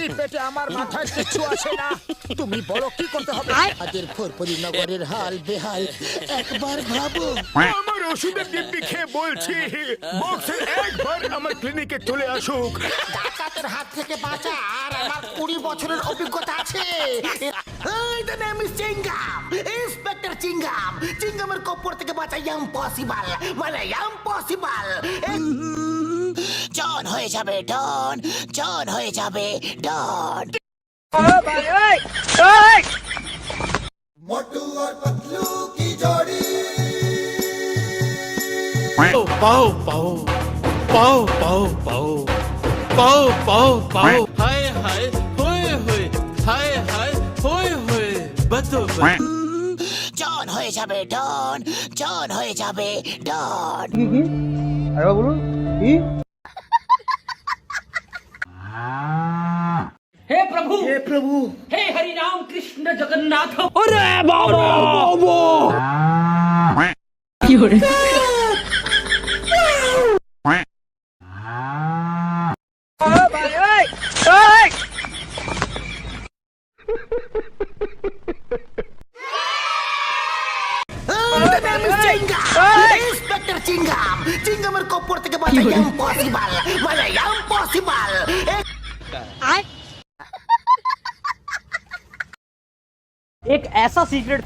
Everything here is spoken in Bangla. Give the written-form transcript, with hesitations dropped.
খালি পেটে আমার মাথায় কিচ্ছু আসে না। তুমি বলো কি করতে হবে? আদের ফরফরি নগরের হাল বেহাল, একবার ভাবো। আমার ওষুধের ডিব্বি খেয়ে বলছি বক্সের একবার আমার ক্লিনিকে চলে আসুক। ডাকাতের হাত থেকে বাঁচা আর আমার 20 বছরের অভিজ্ঞতা আছে। এই the name is Chingum, inspector Chingum. চিঙ্গামের কপর থেকে বাঁচা ইম্পসিবল, মানে ইম্পসিবল। জন হয়ে যাবে ডন, জন হয়ে যাবে ডন। मोटू और पतलू की जोड़ी पाओ पाओ पाओ पाओ पाओ पाओ पाओ पाओ पाओ हाय हाय होए होए हाय हाय होए होए बतो জন হয়ে যাবে ডন, জন হয়ে যাবে ডন। हे प्रभु हे Hari Ram Krishna Jagannath The name is Chingam, Inspector Chingam. চিঙ্গামের কপর থেকে বাঁচা ইম্পসিবল, মানে ইম্পসিবল। एक ऐसा सीक्रेट